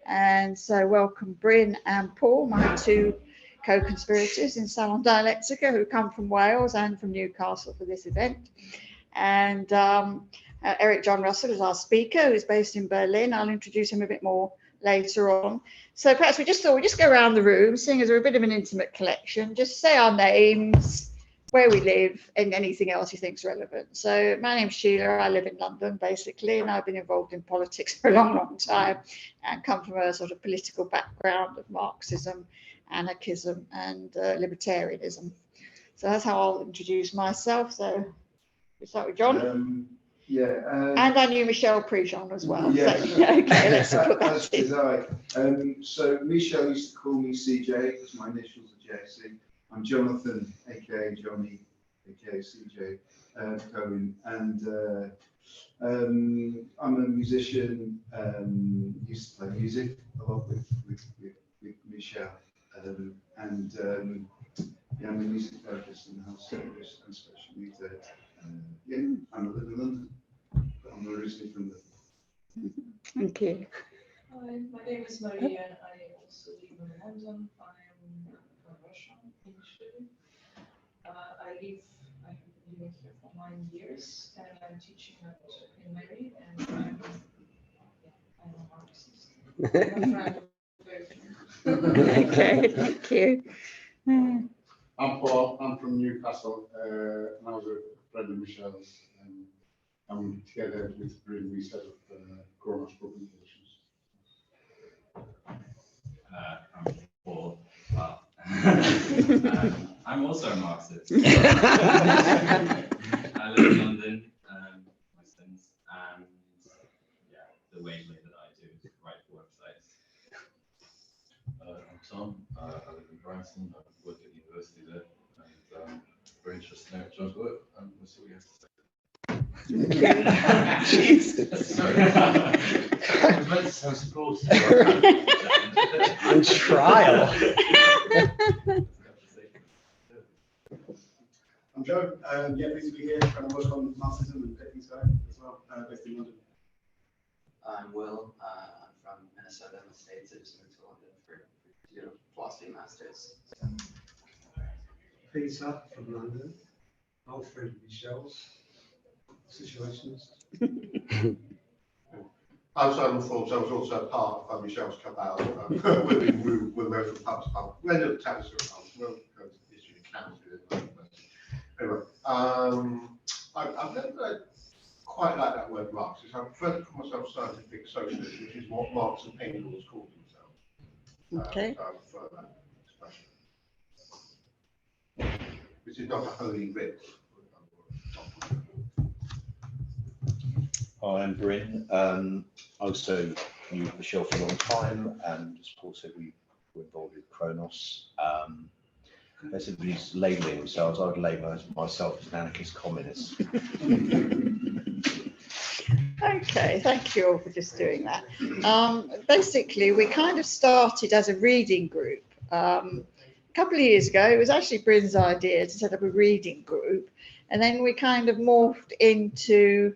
And so welcome Bryn and Paul, my two co-conspirators in Salon Dialectica, who come from Wales and from Newcastle for this event. And Eric John Russell is our speaker, who's based in Berlin. I'll introduce him a bit more later on. So perhaps we just thought we'd just go around the room, seeing as we're a bit of an intimate collection, just say our names, where we live, and anything else you think's relevant. So my name's Sheila, I live in London basically, and I've been involved in politics for a long, long time and come from a sort of political background of Marxism, anarchism and libertarianism. So that's how I'll introduce myself. So we start with John. And I knew Michelle Prejean as well. Yeah. So, okay, let's put that as did I. So Michelle used to call me CJ because my initials are JC. I'm Jonathan, aka Johnny, aka CJ Cohen, and I'm a musician. Used to play music a lot with Michelle, and yeah, I'm a music therapist in the health service and special needs ed. Yeah, I'm a live in London, but I'm originally from London. Thank you. Hi, my name is Maria. I also live in London. I'm from Russia initially. I've been living here for 9 years, and I'm teaching at Queen Mary, and I'm a Marxist. I'm a friend of Okay, thank you. I'm Paul, I'm from Newcastle, and I was a friend of Michelle's, and together with Bryn, we set up Kronos Publications. I'm Paul. Wow. I'm also a Marxist. I live in London, Muslims, and yeah, the way that I do is write for websites. I'm Tom. I live in Brighton. I work at university there, and very interested in John's work. And that's all we have to say. Jesus. Sorry. I was meant to sound supportive. On trial. I'm Joe. Yeah, pleased to be here. And I work on Marxism and techniques as well, based in London. I'm Will. I'm from Minnesota in the States. I just moved to London to do a philosophy master's. Peter from London, old friend of Michelle's, situationist. I'm Simon Forbes. I was also part of Michelle's cabal. We went from pub to pub. We ended up taxing ourselves. We'll go to the issue of cans with it. Anyway, I've never quite like that word Marxist. I prefer to call myself scientific socialist, which is what Marx and Engels called themselves. Okay. So I prefer that expression. Which is not a holy writ. Hi, I'm Bryn. I also knew Michelle for a long time, and as Paul said, we were involved with Kronos. Everybody's labelling themselves. I would label myself as an anarchist communist. Okay, thank you all for just doing that. Basically, we kind of started as a reading group. A couple of years ago, it was actually Bryn's idea to set up a reading group, and then we kind of morphed into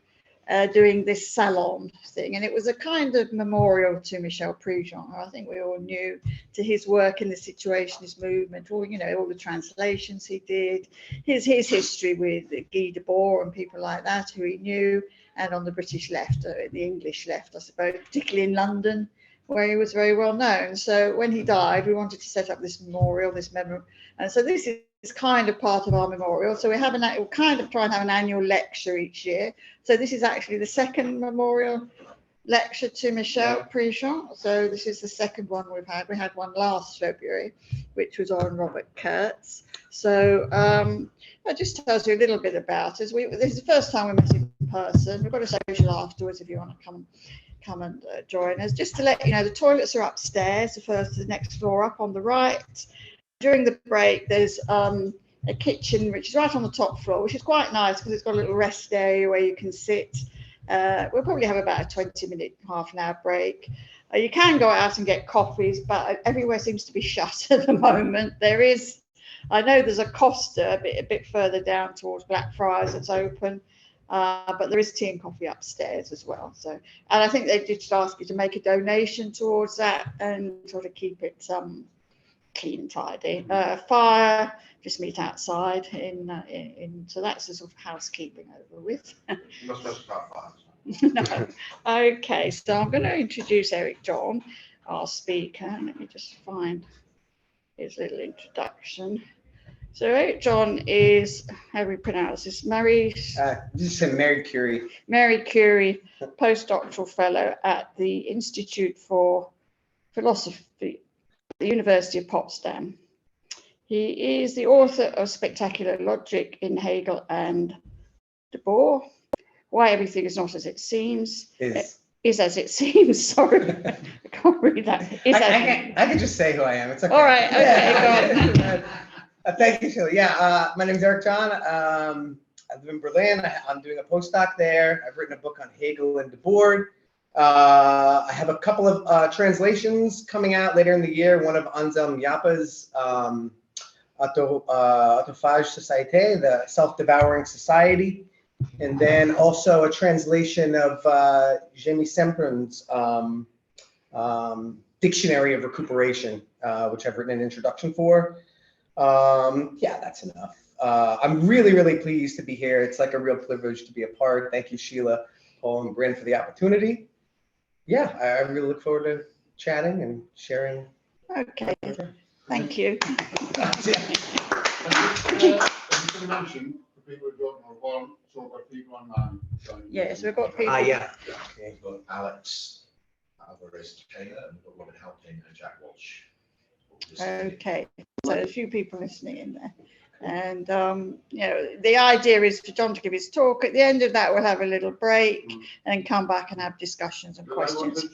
doing this salon thing, and it was a kind of memorial to Michel Prejean, who I think we all knew, to his work in the Situationist movement, all the translations he did, his history with Guy Debord and people like that who he knew, and on the British left, the English left, I suppose, particularly in London, where he was very well known. So when he died, we wanted to set up this memorial, this memory, and so this is kind of part of our memorial. So we'll kind of try and have an annual lecture each year. So this is actually the second memorial lecture to Michel Prejean. So this is the second one we've had. We had one last February, which was on Robert Kurtz. So that just tells you a little bit about us. This is the first time we met in person. We've got a social afterwards if you want to come and join us. Just to let you know, the toilets are upstairs, the next floor up on the right. During the break, there's a kitchen which is right on the top floor, which is quite nice because it's got a little rest area where you can sit. We'll probably have about a 20-minute, half an hour break. You can go out and get coffees, but everywhere seems to be shut at the moment. I know there's a Costa a bit further down towards Blackfriars that's open, But there is tea and coffee upstairs as well. So, and I think they did just ask you to make a donation towards that and sort of keep it clean and tidy. Fire, just meet outside so that's the sort of housekeeping over with. You must start fire. No. Okay, so I'm going to introduce Eric John, our speaker. Let me just find his little introduction. So Eric John is, how do we pronounce this? Just say Mary Curie. Mary Curie postdoctoral fellow at the Institute for Philosophy at the University of Potsdam. He is the author of Spectacular Logic in Hegel and de Boer, Why Everything is Not as It Seems. Is as it seems. Sorry, I can't read that. I can just say who I am. It's okay. All right. Okay. Go on. Thank you, Sheila. Yeah, my name is Eric John. I live in Berlin. I'm doing a postdoc there. I've written a book on Hegel and de Boer. I have a couple of translations coming out later in the year. One of Anselm Jappa's Autophage Société, the Self-Devouring Society. And then also a translation of Jamie Sempron's Dictionary of Recuperation, which I've written an introduction for. Yeah, that's enough. I'm really, really pleased to be here. It's like a real privilege to be a part. Thank you, Sheila, Paul, and Bryn for the opportunity. Yeah, I really look forward to chatting and sharing. Okay, thank you. People who don't know one, so we've got people online. Yes, we've got people. Yeah. We've got Alex Alvarez Taylor, and we've got Robin Halpin and Jack Walsh. Okay, so a few people listening in there. And, you know, the idea is for John to give his talk. At the end of that, we'll have a little break and come back and have discussions and questions.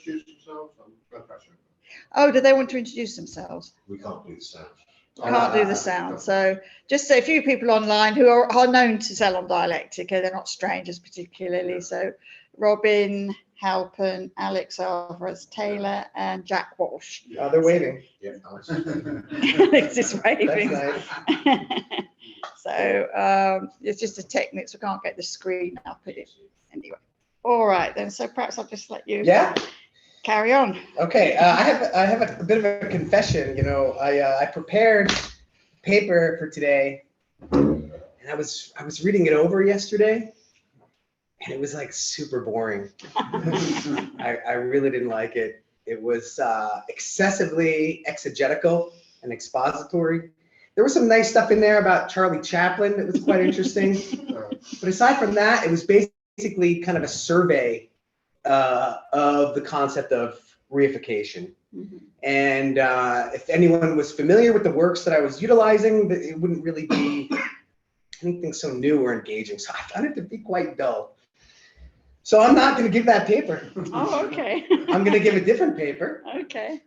Oh, do they want to introduce themselves? We can't do the sound. Can't do the sound. So just a few people online who are known to Salon Dialectica. They're not strangers particularly. So Robin Halpin, Alex Alvarez Taylor, and Jack Walsh. Oh, they're waving. Yeah, Alex. Alex is waving. That's nice. So it's just a technique, so we can't get the screen up anyway. All right then. So perhaps I'll just let you carry on. Okay, I have a bit of a confession. You know, I prepared paper for today, and I was reading it over yesterday, and it was like super boring. I really didn't like it. It was excessively exegetical and expository. There was some nice stuff in there about Charlie Chaplin that was quite interesting, but aside from that, it was basically kind of a survey of the concept of reification. Mm-hmm. And if anyone was familiar with the works that I was utilizing, it wouldn't really be anything so new or engaging. So I found it to be quite dull. So I'm not going to give that paper. Oh, okay. I'm going to give a different paper. Okay.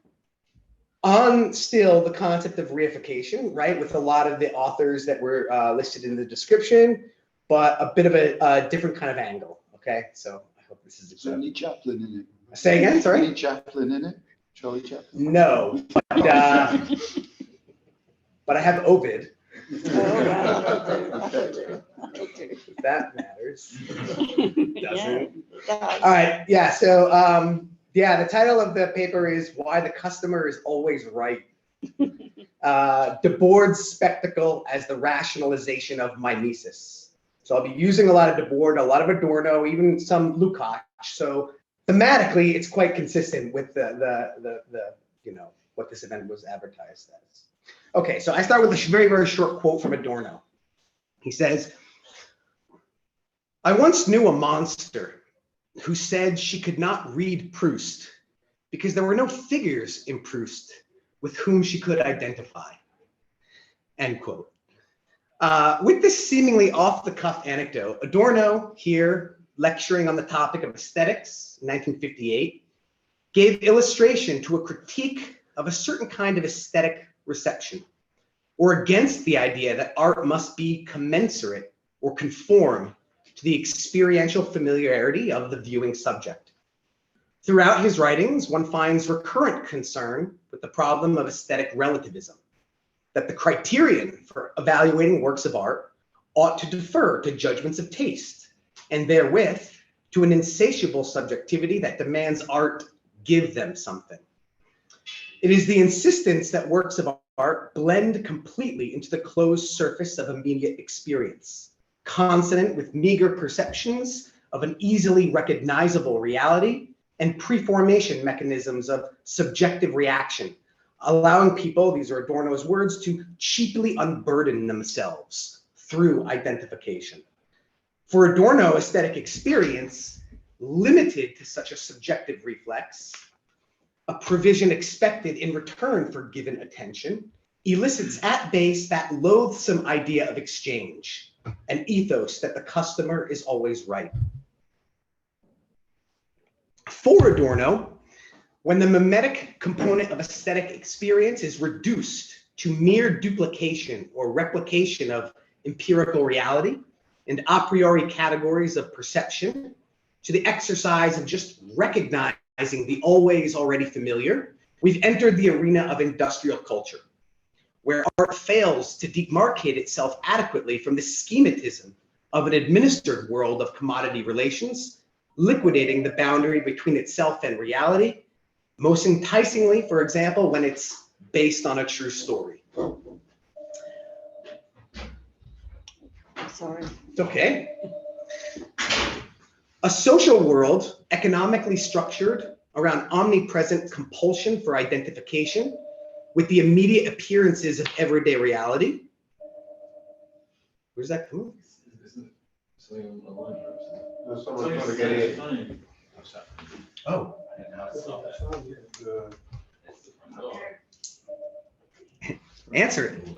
On still the concept of reification, right, with a lot of the authors that were listed in the description, but a bit of a different kind of angle. Okay, so I hope this is So any Chaplin in it? Say again, sorry? Any Chaplin in it? Charlie Chaplin? No, but I have Ovid. If that matters. Doesn't. Yeah. All right, yeah, so yeah, the title of the paper is Why the Customer is Always Right. De Boer's Spectacle as the Rationalization of Mimesis. So I'll be using a lot of de Boer, a lot of Adorno, even some Lukács. So thematically, it's quite consistent with the you know, what this event was advertised as. Okay, so I start with a very, very short quote from Adorno. He says, "I once knew a monster who said she could not read Proust because there were no figures in Proust with whom she could identify." End quote. With this seemingly off-the-cuff anecdote, Adorno, here lecturing on the topic of aesthetics in 1958, gave illustration to a critique of a certain kind of aesthetic reception, or against the idea that art must be commensurate or conform to the experiential familiarity of the viewing subject. Throughout his writings, one finds recurrent concern with the problem of aesthetic relativism, that the criterion for evaluating works of art ought to defer to judgments of taste and therewith to an insatiable subjectivity that demands art give them something. It is the insistence that works of art blend completely into the closed surface of immediate experience, consonant with meager perceptions of an easily recognizable reality and preformation mechanisms of subjective reaction, allowing people, these are Adorno's words, to cheaply unburden themselves through identification. For Adorno, aesthetic experience, limited to such a subjective reflex, a provision expected in return for given attention, elicits at base that loathsome idea of exchange, an ethos that the customer is always right. For Adorno, when the mimetic component of aesthetic experience is reduced to mere duplication or replication of empirical reality and a priori categories of perception, to the exercise of just recognizing the always already familiar, we've entered the arena of industrial culture, where art fails to demarcate itself adequately from the schematism of an administered world of commodity relations, liquidating the boundary between itself and reality, most enticingly, for example, when it's based on a true story. Sorry. It's okay. A social world economically structured around omnipresent compulsion for identification with the immediate appearances of everyday reality. Where's that coming? Isn't it something online or something? There's someone trying to get in. Oh. Answer it.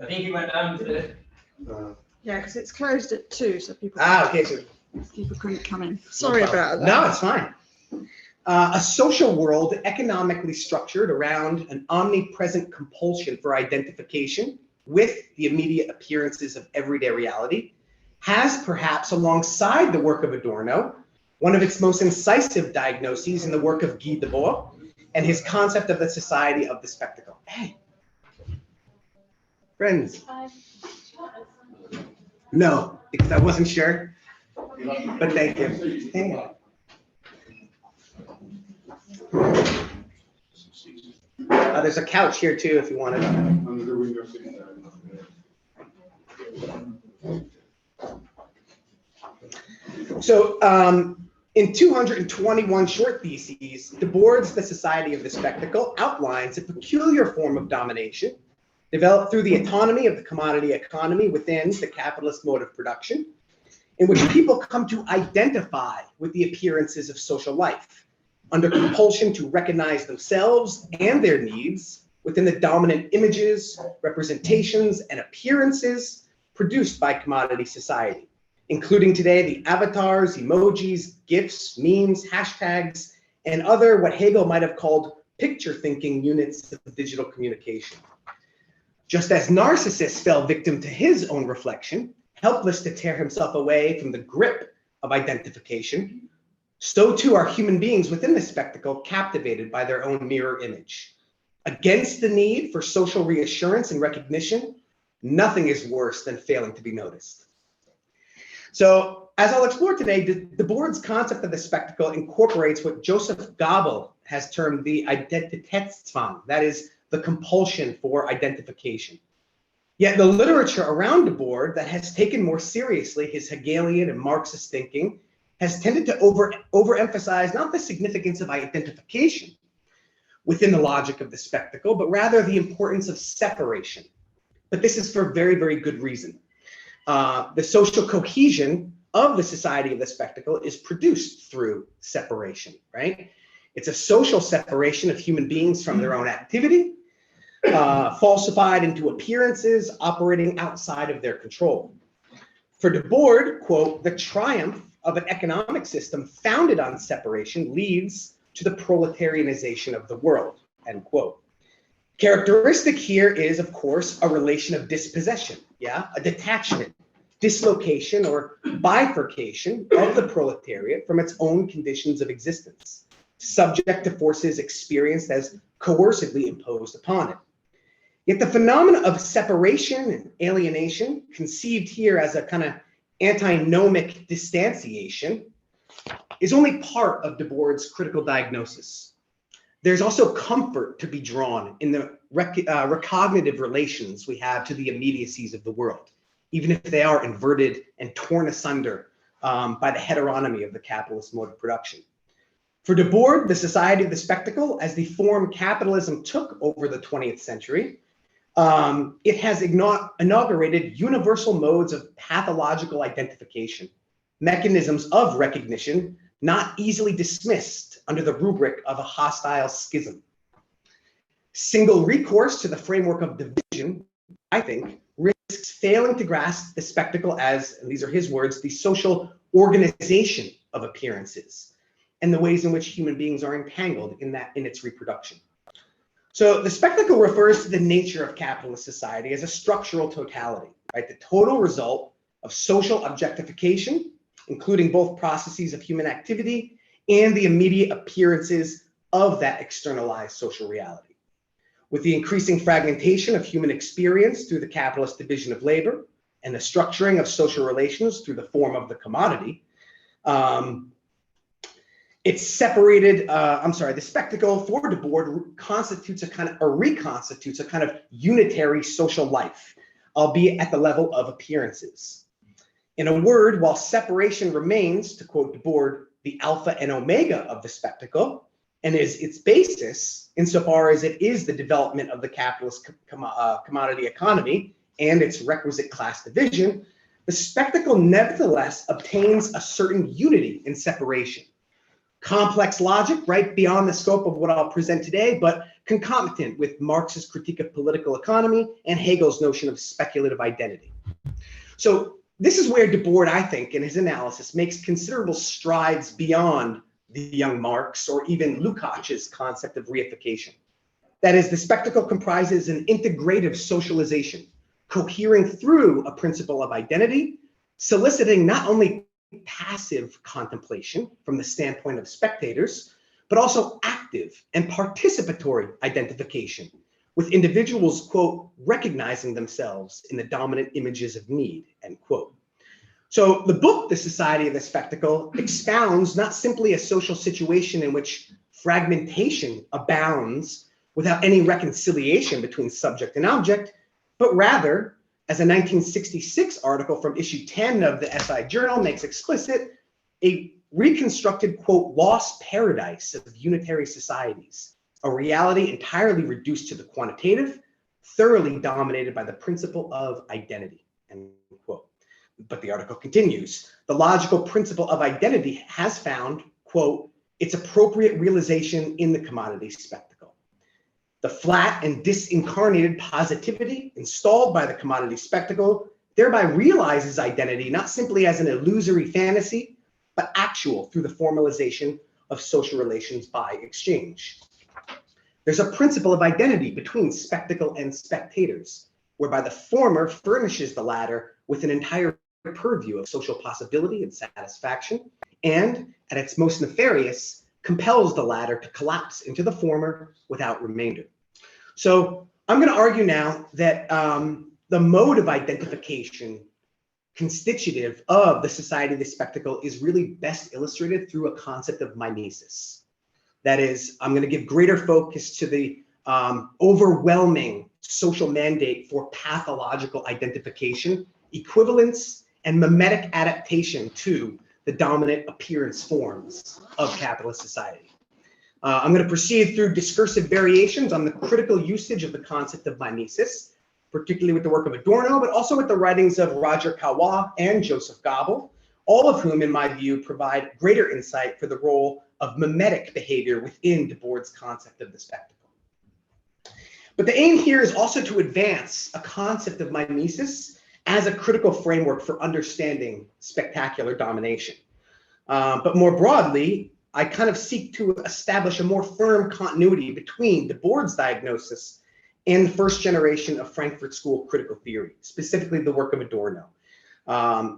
I think he went down to the. Yeah, because it's closed at 2, so people Okay, so people couldn't come in. Sorry about that. no, it's fine. A social world economically structured around an omnipresent compulsion for identification with the immediate appearances of everyday reality has perhaps, alongside the work of Adorno, one of its most incisive diagnoses in the work of Guy Debord and his concept of the society of the spectacle. Hey, friends. No, because I wasn't sure, but thank you. Hang on. There's a couch here too, if you want it. Under the window sitting there. So in 221 short theses, Debord's The Society of the Spectacle outlines a peculiar form of domination developed through the autonomy of the commodity economy within the capitalist mode of production, in which people come to identify with the appearances of social life, under compulsion to recognize themselves and their needs within the dominant images, representations, and appearances produced by commodity society, including today the avatars, emojis, GIFs, memes, hashtags, and other what Hegel might have called picture-thinking units of digital communication. Just as Narcissus fell victim to his own reflection, helpless to tear himself away from the grip of identification, so too are human beings within the spectacle captivated by their own mirror image. Against the need for social reassurance and recognition, nothing is worse than failing to be noticed. So, as I'll explore today, Debord's concept of the spectacle incorporates what Joseph Goebbels has termed the Identitätszwang, that is, the compulsion for identification. Yet the literature around Debord that has taken more seriously his Hegelian and Marxist thinking has tended to overemphasize not the significance of identification within the logic of the spectacle, but rather the importance of separation. But this is for very, very good reason. The social cohesion of the society of the spectacle is produced through separation, right? It's a social separation of human beings from their own activity, falsified into appearances operating outside of their control. For Debord, quote, the triumph of an economic system founded on separation leads to the proletarianization of the world, end quote. Characteristic here is, of course, a relation of dispossession, a detachment, dislocation, or bifurcation of the proletariat from its own conditions of existence, subject to forces experienced as coercively imposed upon it. Yet the phenomena of separation and alienation, conceived here as a kind of antinomic distanciation is only part of Debord's critical diagnosis. There's also comfort to be drawn in the recognitive relations we have to the immediacies of the world, even if they are inverted and torn asunder by the heteronomy of the capitalist mode of production. For Debord, the society of the spectacle, as the form capitalism took over the 20th century, it has inaugurated universal modes of pathological identification, mechanisms of recognition not easily dismissed under the rubric of a hostile schism. Single recourse to the framework of division, I think, risks failing to grasp the spectacle as, and these are his words, the social organization of appearances and the ways in which human beings are entangled in its reproduction. So the spectacle refers to the nature of capitalist society as a structural totality, right? The total result of social objectification, including both processes of human activity and the immediate appearances of that externalized social reality. With the increasing fragmentation of human experience through the capitalist division of labor and the structuring of social relations through the form of the commodity, it's separated, the spectacle for Debord constitutes reconstitutes a kind of unitary social life, albeit at the level of appearances. In a word, while separation remains, to quote Debord, the alpha and omega of the spectacle, and is its basis insofar as it is the development of the capitalist commodity economy and its requisite class division, the spectacle nevertheless obtains a certain unity in separation. Complex logic, right, beyond the scope of what I'll present today, but concomitant with Marx's critique of political economy and Hegel's notion of speculative identity. So this is where Debord, I think, in his analysis, makes considerable strides beyond the young Marx or even Lukács's concept of reification. That is, the spectacle comprises an integrative socialization, cohering through a principle of identity, soliciting not only passive contemplation from the standpoint of spectators, but also active and participatory identification, with individuals, quote, recognizing themselves in the dominant images of need, end quote. So the book, The Society of the Spectacle, expounds not simply a social situation in which fragmentation abounds without any reconciliation between subject and object, but rather, as a 1966 article from issue 10 of the SI Journal makes explicit, a reconstructed, quote, lost paradise of unitary societies, a reality entirely reduced to the quantitative, thoroughly dominated by the principle of identity, end quote. But the article continues, the logical principle of identity has found, quote, its appropriate realization in the commodity spectacle. The flat and disincarnated positivity installed by the commodity spectacle thereby realizes identity not simply as an illusory fantasy, but actual through the formalization of social relations by exchange. There's a principle of identity between spectacle and spectators, whereby the former furnishes the latter with an entire purview of social possibility and satisfaction, and at its most nefarious, compels the latter to collapse into the former without remainder. So I'm going to argue now that the mode of identification constitutive of the society of the spectacle is really best illustrated through a concept of mimesis. That is, I'm going to give greater focus to the overwhelming social mandate for pathological identification, equivalence, and mimetic adaptation to the dominant appearance forms of capitalist society. I'm going to proceed through discursive variations on the critical usage of the concept of mimesis, particularly with the work of Adorno, but also with the writings of Roger Caillois and Joseph Goebbels, all of whom, in my view, provide greater insight for the role of mimetic behavior within Debord's concept of the spectacle. But the aim here is also to advance a concept of mimesis as a critical framework for understanding spectacular domination. But more broadly, I kind of seek to establish a more firm continuity between Debord's diagnosis and the first generation of Frankfurt School critical theory, specifically the work of Adorno.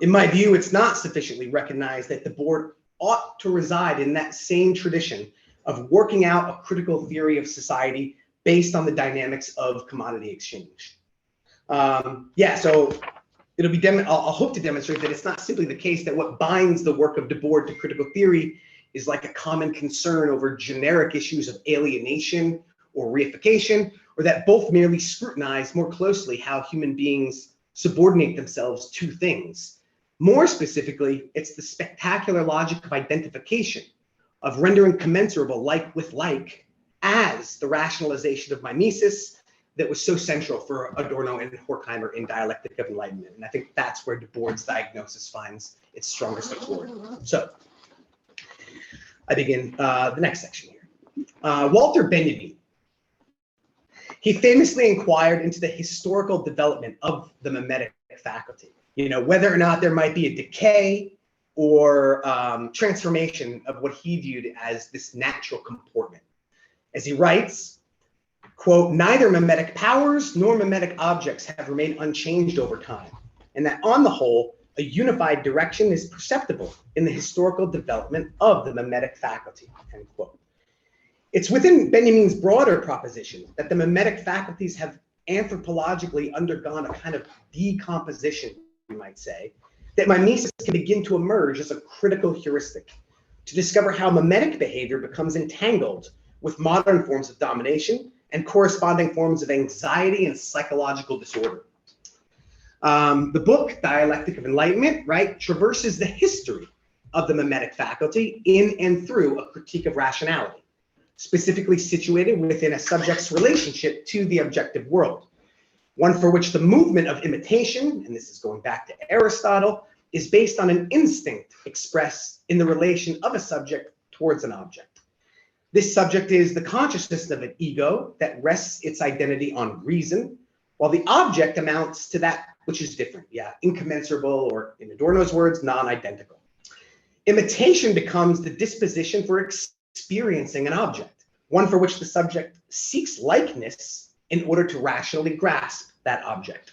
In my view, it's not sufficiently recognized that Debord ought to reside in that same tradition of working out a critical theory of society based on the dynamics of commodity exchange. So I'll hope to demonstrate that it's not simply the case that what binds the work of Debord to critical theory is like a common concern over generic issues of alienation or reification, or that both merely scrutinize more closely how human beings subordinate themselves to things. More specifically, it's the spectacular logic of identification, of rendering commensurable like with like as the rationalization of mimesis that was so central for Adorno and Horkheimer in Dialectic of Enlightenment. And I think that's where Debord's diagnosis finds its strongest support. So I begin the next section here. Walter Benjamin. He famously inquired into the historical development of the mimetic faculty, whether or not there might be a decay or transformation of what he viewed as this natural comportment. As he writes, quote, neither mimetic powers nor mimetic objects have remained unchanged over time, and that on the whole, a unified direction is perceptible in the historical development of the mimetic faculty, end quote. It's within Benjamin's broader proposition that the mimetic faculties have anthropologically undergone a kind of decomposition, you might say, that mimesis can begin to emerge as a critical heuristic to discover how mimetic behavior becomes entangled with modern forms of domination and corresponding forms of anxiety and psychological disorder. The book, Dialectic of Enlightenment, right, traverses the history of the mimetic faculty in and through a critique of rationality, specifically situated within a subject's relationship to the objective world, one for which the movement of imitation, and this is going back to Aristotle, is based on an instinct expressed in the relation of a subject towards an object. This subject is the consciousness of an ego that rests its identity on reason, while the object amounts to that which is different, incommensurable, or in Adorno's words, non-identical. Imitation becomes the disposition for experiencing an object, one for which the subject seeks likeness in order to rationally grasp that object.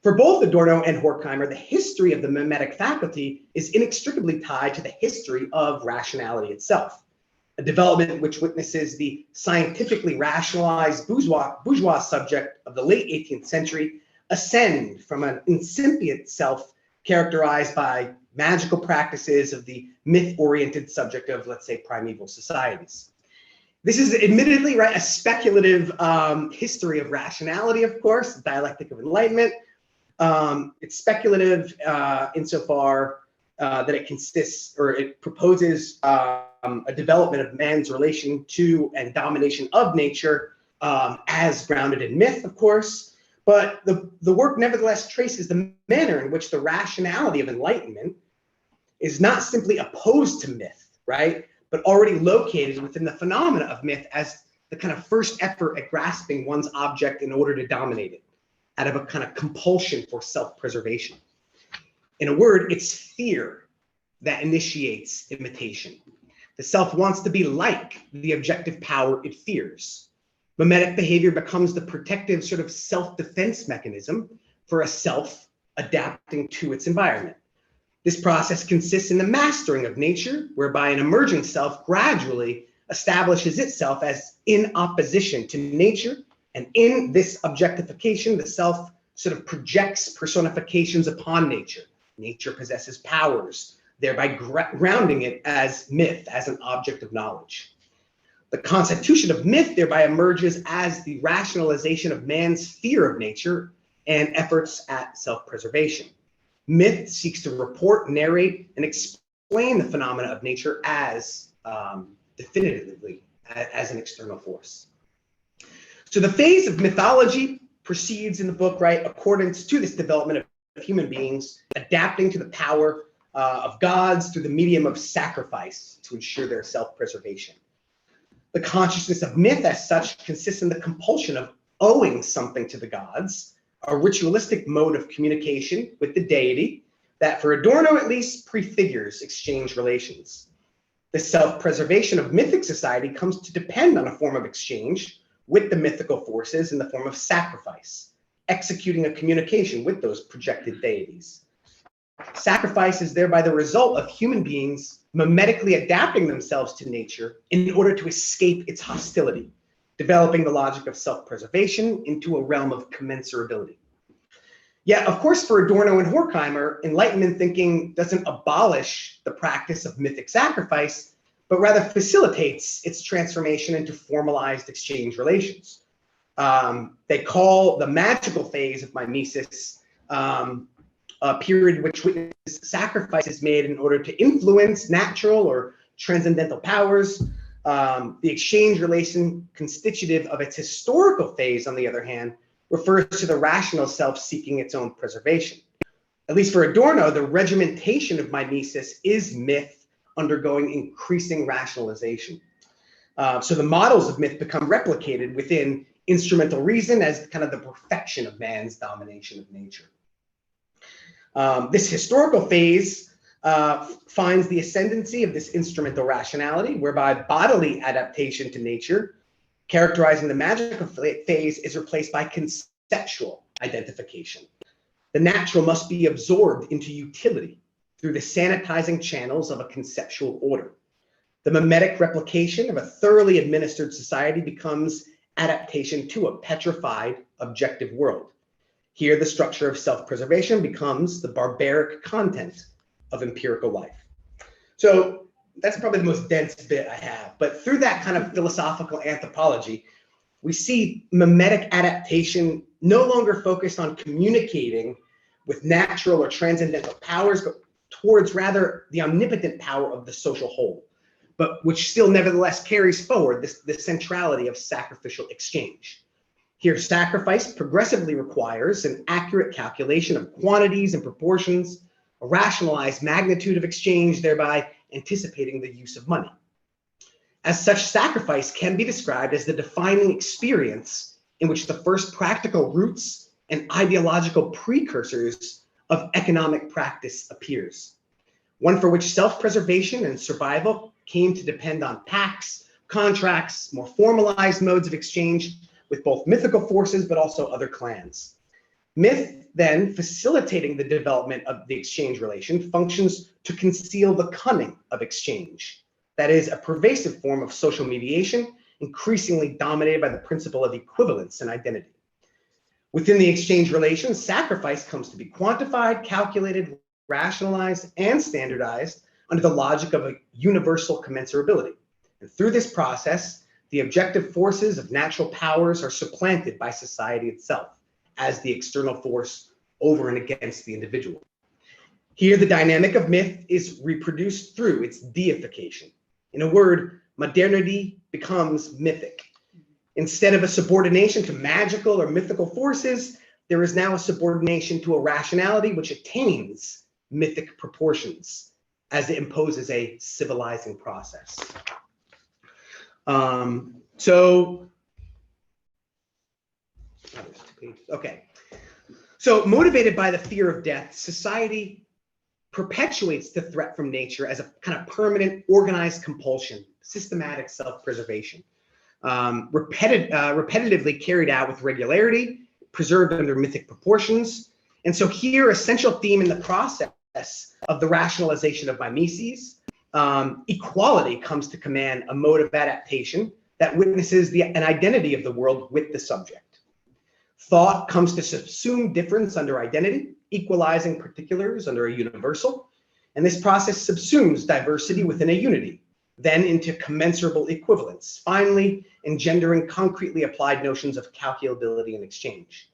For both Adorno and Horkheimer, the history of the mimetic faculty is inextricably tied to the history of rationality itself, a development which witnesses the scientifically rationalized bourgeois subject of the late 18th century ascend from an incipient self characterized by magical practices of the myth-oriented subject of, let's say, primeval societies. This is admittedly, right, a speculative history of rationality, of course, the Dialectic of Enlightenment. It's speculative insofar that it consists, or it proposes a development of man's relation to and domination of nature as grounded in myth, of course. But the work nevertheless traces the manner in which the rationality of enlightenment is not simply opposed to myth, right, but already located within the phenomena of myth as the kind of first effort at grasping one's object in order to dominate it, out of a kind of compulsion for self-preservation. In a word, it's fear that initiates imitation. The self wants to be like the objective power it fears. Mimetic behavior becomes the protective sort of self-defense mechanism for a self adapting to its environment. This process consists in the mastering of nature, whereby an emergent self gradually establishes itself as in opposition to nature, and in this objectification, the self sort of projects personifications upon nature. Nature possesses powers, thereby grounding it as myth, as an object of knowledge. The constitution of myth thereby emerges as the rationalization of man's fear of nature and efforts at self-preservation. Myth seeks to report, narrate, and explain the phenomena of nature as definitively as an external force. So the phase of mythology proceeds in the book, right, according to this development of human beings adapting to the power of gods through the medium of sacrifice to ensure their self-preservation. The consciousness of myth as such consists in the compulsion of owing something to the gods, a ritualistic mode of communication with the deity that, for Adorno at least, prefigures exchange relations. The self-preservation of mythic society comes to depend on a form of exchange with the mythical forces in the form of sacrifice, executing a communication with those projected deities. Sacrifice is thereby the result of human beings mimetically adapting themselves to nature in order to escape its hostility, developing the logic of self-preservation into a realm of commensurability. Yet, of course, for Adorno and Horkheimer, Enlightenment thinking doesn't abolish the practice of mythic sacrifice, but rather facilitates its transformation into formalized exchange relations. They call the magical phase of mimesis a period in which witness sacrifice is made in order to influence natural or transcendental powers. The exchange relation constitutive of its historical phase, on the other hand, refers to the rational self seeking its own preservation. At least for Adorno, the regimentation of mimesis is myth undergoing increasing rationalization. So the models of myth become replicated within instrumental reason as kind of the perfection of man's domination of nature. This historical phase finds the ascendancy of this instrumental rationality, whereby bodily adaptation to nature, characterizing the magical phase, is replaced by conceptual identification. The natural must be absorbed into utility through the sanitizing channels of a conceptual order. The mimetic replication of a thoroughly administered society becomes adaptation to a petrified, objective world. Here, the structure of self-preservation becomes the barbaric content of empirical life. So that's probably the most dense bit I have. But through that kind of philosophical anthropology, we see mimetic adaptation no longer focused on communicating with natural or transcendental powers, but towards rather the omnipotent power of the social whole, but which still nevertheless carries forward the centrality of sacrificial exchange. Here, sacrifice progressively requires an accurate calculation of quantities and proportions, a rationalized magnitude of exchange, thereby anticipating the use of money. As such, sacrifice can be described as the defining experience in which the first practical roots and ideological precursors of economic practice appears. One for which self-preservation and survival came to depend on pacts, contracts, more formalized modes of exchange with both mythical forces, but also other clans. Myth, then, facilitating the development of the exchange relation, functions to conceal the cunning of exchange. That is a pervasive form of social mediation, increasingly dominated by the principle of equivalence and identity. Within the exchange relation, sacrifice comes to be quantified, calculated, rationalized, and standardized under the logic of a universal commensurability. And through this process, the objective forces of natural powers are supplanted by society itself as the external force over and against the individual. Here, the dynamic of myth is reproduced through its deification. In a word, modernity becomes mythic. Instead of a subordination to magical or mythical forces, there is now a subordination to a rationality which attains mythic proportions as it imposes a civilizing process. So motivated by the fear of death, society perpetuates the threat from nature as a kind of permanent, organized compulsion, systematic self-preservation, repetitively carried out with regularity, preserved under mythic proportions. And so here, a central theme in the process of the rationalization of mimesis, equality comes to command a mode of adaptation that witnesses an identity of the world with the subject. Thought comes to subsume difference under identity, equalizing particulars under a universal, and this process subsumes diversity within a unity, then into commensurable equivalence, finally engendering concretely applied notions of calculability and exchange.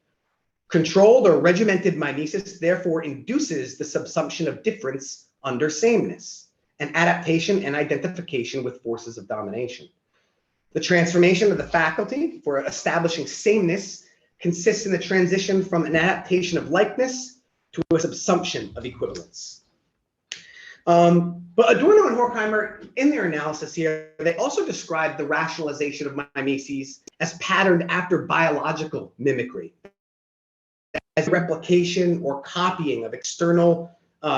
Controlled or regimented mimesis therefore induces the subsumption of difference under sameness, and adaptation and identification with forces of domination. The transformation of the faculty for establishing sameness consists in the transition from an adaptation of likeness to a subsumption of equivalence. But Adorno and Horkheimer, in their analysis here, they also describe the rationalization of mimesis as patterned after biological mimicry, as replication or copying of external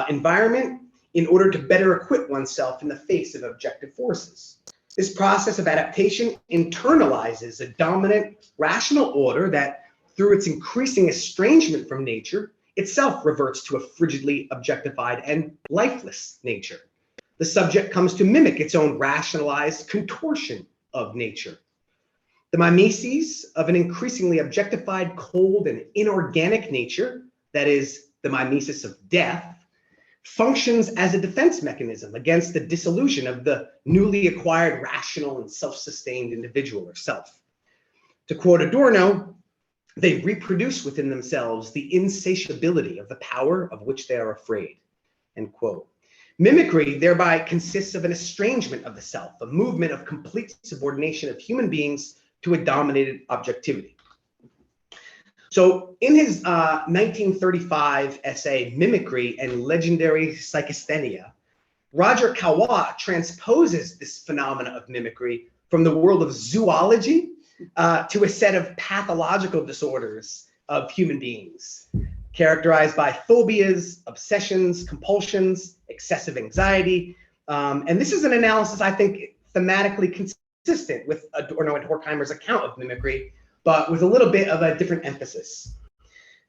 environment in order to better equip oneself in the face of objective forces. This process of adaptation internalizes a dominant rational order that, through its increasing estrangement from nature, itself reverts to a frigidly objectified and lifeless nature. The subject comes to mimic its own rationalized contortion of nature. The mimesis of an increasingly objectified, cold, and inorganic nature that is the mimesis of death, functions as a defense mechanism against the dissolution of the newly acquired rational and self-sustained individual or self. To quote Adorno, they reproduce within themselves the insatiability of the power of which they are afraid, end quote. Mimicry thereby consists of an estrangement of the self, a movement of complete subordination of human beings to a dominated objectivity. So in his 1935 essay, Mimicry and Legendary Psychasthenia, Roger Caillois transposes this phenomena of mimicry from the world of zoology to a set of pathological disorders of human beings, characterized by phobias, obsessions, compulsions, excessive anxiety. And this is an analysis, I think, thematically consistent with Adorno and Horkheimer's account of mimicry, but with a little bit of a different emphasis.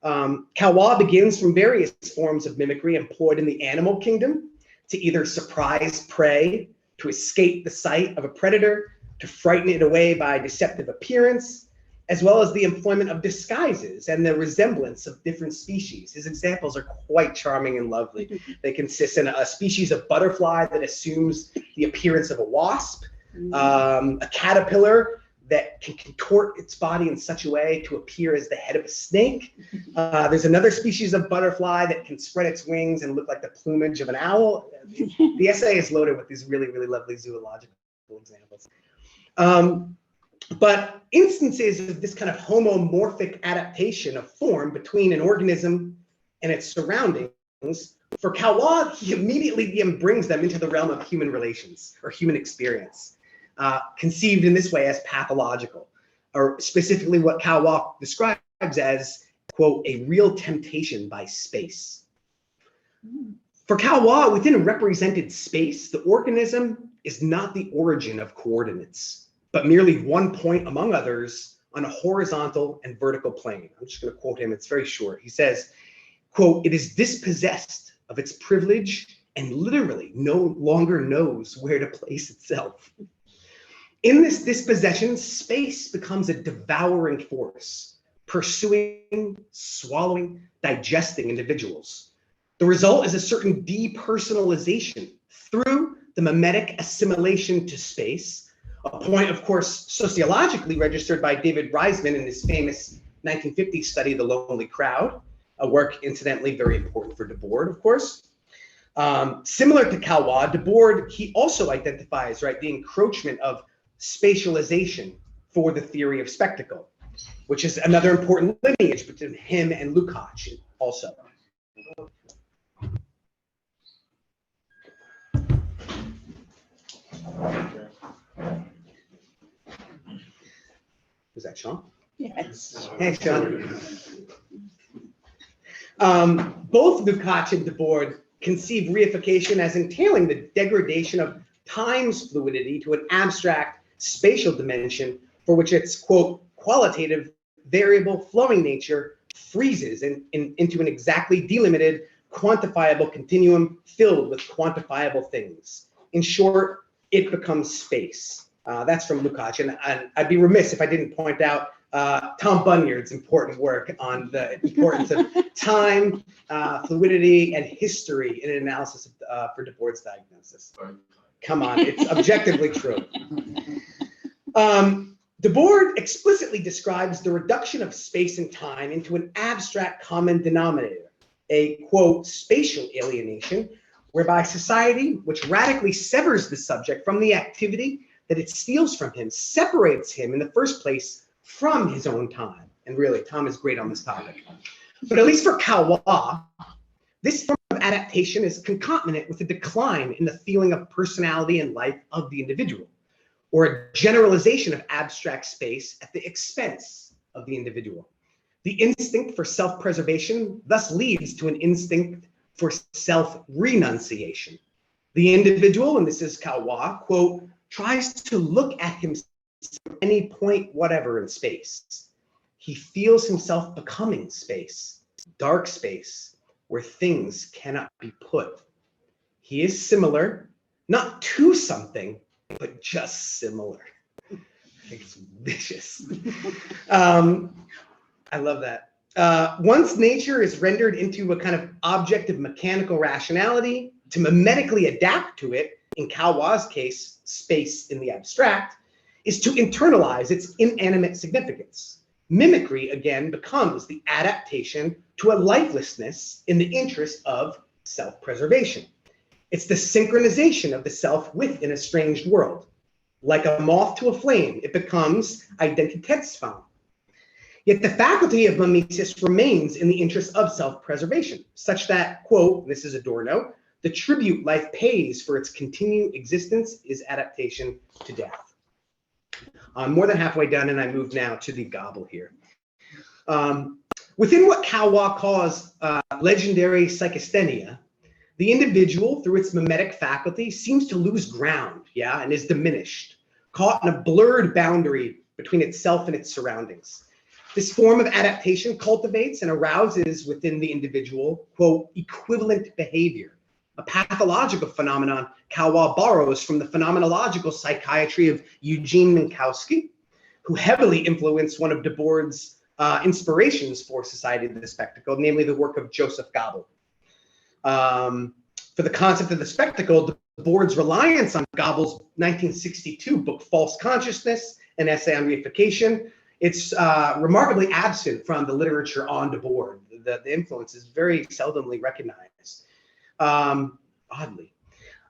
Caillois begins from various forms of mimicry employed in the animal kingdom to either surprise prey, to escape the sight of a predator, to frighten it away by deceptive appearance, as well as the employment of disguises and the resemblance of different species. His examples are quite charming and lovely. They consist in a species of butterfly that assumes the appearance of a wasp, a caterpillar that can contort its body in such a way to appear as the head of a snake. There's another species of butterfly that can spread its wings and look like the plumage of an owl. The essay is loaded with these really, really lovely zoological examples. But instances of this kind of homomorphic adaptation of form between an organism and its surroundings, for Caillois, he immediately brings them into the realm of human relations or human experience, conceived in this way as pathological, or specifically what Caillois describes as, quote, a real temptation by space. For Caillois, within a represented space, the organism is not the origin of coordinates, but merely one point among others on a horizontal and vertical plane. I'm just going to quote him. It's very short. He says, quote, it is dispossessed of its privilege and literally no longer knows where to place itself. In this dispossession, space becomes a devouring force, pursuing, swallowing, digesting individuals. The result is a certain depersonalization through the mimetic assimilation to space, a point, of course, sociologically registered by David Reisman in his famous 1950 study, The Lonely Crowd, a work incidentally very important for Debord, of course. Similar to Caillois, Debord, he also identifies, right, the encroachment of spatialization for the theory of spectacle, which is another important lineage between him and Lukács also. Was that Sean? Yes. Hey, Sean. Both Lukács and Debord conceive reification as entailing the degradation of time's fluidity to an abstract spatial dimension for which its, quote, qualitative, variable, flowing nature freezes into an exactly delimited, quantifiable continuum filled with quantifiable things. In short, it becomes space. That's from Lukács, and I'd be remiss if I didn't point out Tom Bunyard's important work on the importance of time, fluidity, and history in an analysis for Debord's diagnosis. Come on, it's objectively true. Debord explicitly describes the reduction of space and time into an abstract common denominator, a, quote, spatial alienation, whereby society, which radically severs the subject from the activity that it steals from him, separates him in the first place from his own time. And really, Tom is great on this topic. But at least for Caillois, this form of adaptation is concomitant with a decline in the feeling of personality and life of the individual, or a generalization of abstract space at the expense of the individual. The instinct for self-preservation thus leads to an instinct for self-renunciation. The individual, and this is Caillois, quote, tries to look at himself from any point whatever in space. He feels himself becoming space, dark space, where things cannot be put. He is similar, not to something, but just similar. I think it's vicious. I love that. Once nature is rendered into a kind of object of mechanical rationality, to mimetically adapt to it, in Calwa's case, space in the abstract, is to internalize its inanimate significance. Mimicry, again, becomes the adaptation to a lifelessness in the interest of self-preservation. It's the synchronization of the self with an estranged world. Like a moth to a flame, it becomes identitätsfang. Yet the faculty of mimesis remains in the interest of self-preservation, such that, quote, this is a door note, the tribute life pays for its continued existence is adaptation to death. I'm more than halfway done, and I move now to the gobble here. Within what Calwa calls legendary psychasthenia, the individual, through its mimetic faculty, seems to lose ground, yeah, and is diminished, caught in a blurred boundary between itself and its surroundings. This form of adaptation cultivates and arouses within the individual, quote, equivalent behavior, a pathological phenomenon Calwa borrows from the phenomenological psychiatry of Eugene Minkowski, who heavily influenced one of Debord's inspirations for Society of the Spectacle, namely the work of Joseph Goebbels. For the concept of the spectacle, Debord's reliance on Goebbels' 1962 book, False Consciousness, an essay on reification, it's remarkably absent from the literature on Debord. The influence is very seldomly recognized. Oddly,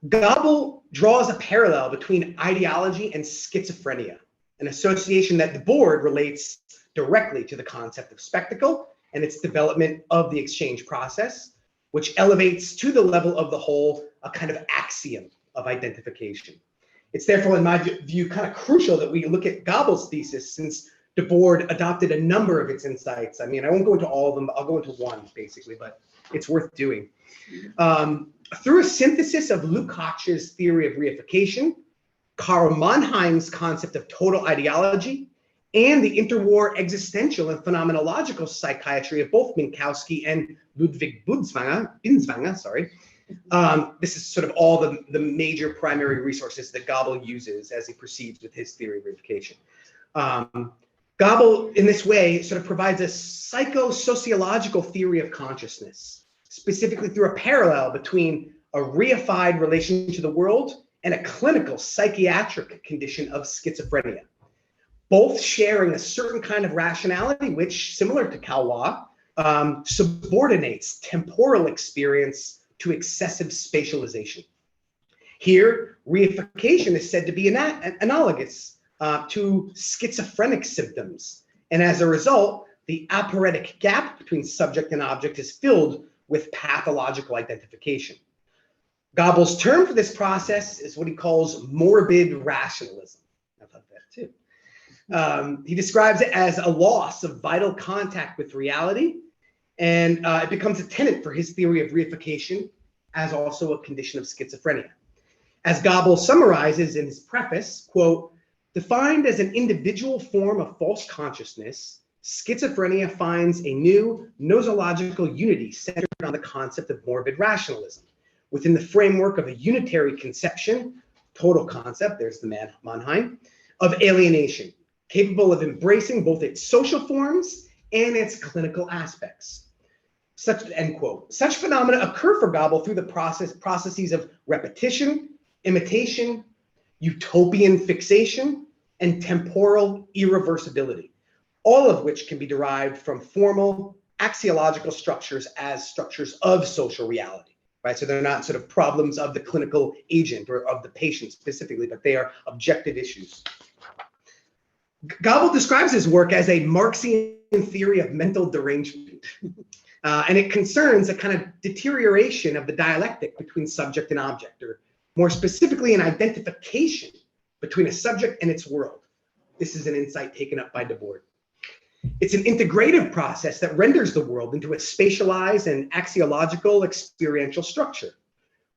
Goebbels draws a parallel between ideology and schizophrenia, an association that Debord relates directly to the concept of spectacle and its development of the exchange process, which elevates to the level of the whole a kind of axiom of identification. It's therefore, in my view, kind of crucial that we look at Goebbels' thesis, since Debord adopted a number of its insights. I mean, I won't go into all of them, I'll go into one basically, but it's worth doing. Through a synthesis of Lukács's theory of reification, Karl Mannheim's concept of total ideology, and the interwar existential and phenomenological psychiatry of both Minkowski and Ludwig Binswanger, sorry. This is sort of all the major primary resources that Goebbels uses as he proceeds with his theory of reification. Goebbels, in this way, sort of provides a psychosociological theory of consciousness, specifically through a parallel between a reified relation to the world and a clinical psychiatric condition of schizophrenia, both sharing a certain kind of rationality which, similar to Calwa, subordinates temporal experience to excessive spatialization. Here, reification is said to be analogous to schizophrenic symptoms, and as a result, the aporetic gap between subject and object is filled with pathological identification. Goebbels' term for this process is what he calls morbid rationalism. I love that too. He describes it as a loss of vital contact with reality, and it becomes a tenet for his theory of reification as also a condition of schizophrenia. As Goebbels summarizes in his preface, quote, defined as an individual form of false consciousness, schizophrenia finds a new nosological unity centered on the concept of morbid rationalism within the framework of a unitary conception, total concept, there's the Mannheim, of alienation, capable of embracing both its social forms and its clinical aspects. Such, end quote. Such phenomena occur for Goebbels through the processes of repetition, imitation, utopian fixation, and temporal irreversibility, all of which can be derived from formal axiological structures as structures of social reality, right? So they're not sort of problems of the clinical agent or of the patient specifically, but they are objective issues. Goebbels describes his work as a Marxian theory of mental derangement, and it concerns a kind of deterioration of the dialectic between subject and object, or more specifically, an identification between a subject and its world. This is an insight taken up by Debord. It's an integrative process that renders the world into a spatialized and axiological experiential structure.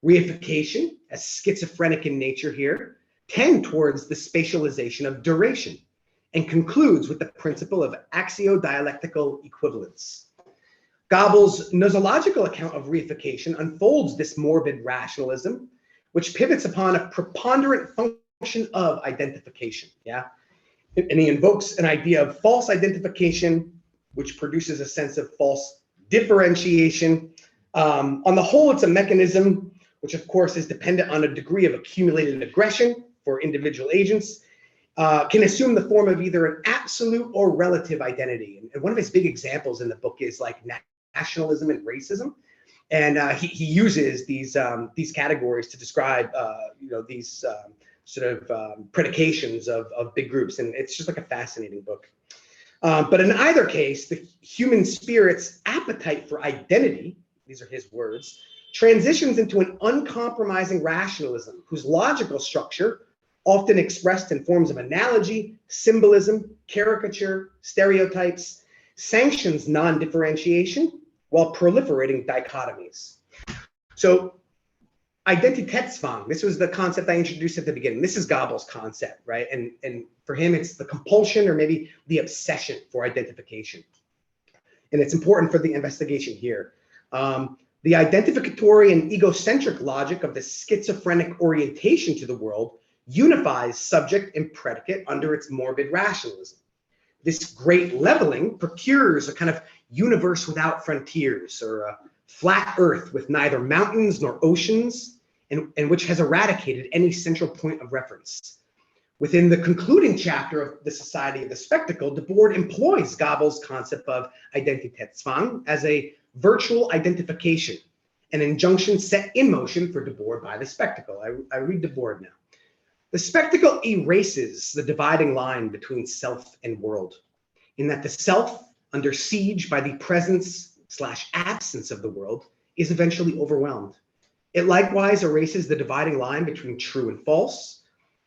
Reification, as schizophrenic in nature here, tend towards the spatialization of duration and concludes with the principle of axiodialectical equivalence. Goebbels' nosological account of reification unfolds this morbid rationalism, which pivots upon a preponderant function of identification, yeah? And he invokes an idea of false identification which produces a sense of false differentiation. On the whole, it's a mechanism which, of course, is dependent on a degree of accumulated aggression for individual agents, can assume the form of either an absolute or relative identity. And one of his big examples in the book is like nationalism and racism. And he uses these categories to describe, these predications of big groups. And it's just like a fascinating book. But in either case, the human spirit's appetite for identity, these are his words, transitions into an uncompromising rationalism whose logical structure, often expressed in forms of analogy, symbolism, caricature, stereotypes, sanctions non-differentiation while proliferating dichotomies. So Identitätszwang, this was the concept I introduced at the beginning. This is Gabel's concept, right? And for him, it's the compulsion or maybe the obsession for identification. And it's important for the investigation here. The identificatory and egocentric logic of the schizophrenic orientation to the world unifies subject and predicate under its morbid rationalism. This great leveling procures a kind of universe without frontiers, or a flat earth with neither mountains nor oceans, and which has eradicated any central point of reference. Within the concluding chapter of The Society of the Spectacle, Debord employs Gabel's concept of Identitätszwang as a virtual identification, an injunction set in motion for Debord by the spectacle. I read Debord now. The spectacle erases the dividing line between self and world, in that the self, under siege by the presence/absence of the world, is eventually overwhelmed. It likewise erases the dividing line between true and false,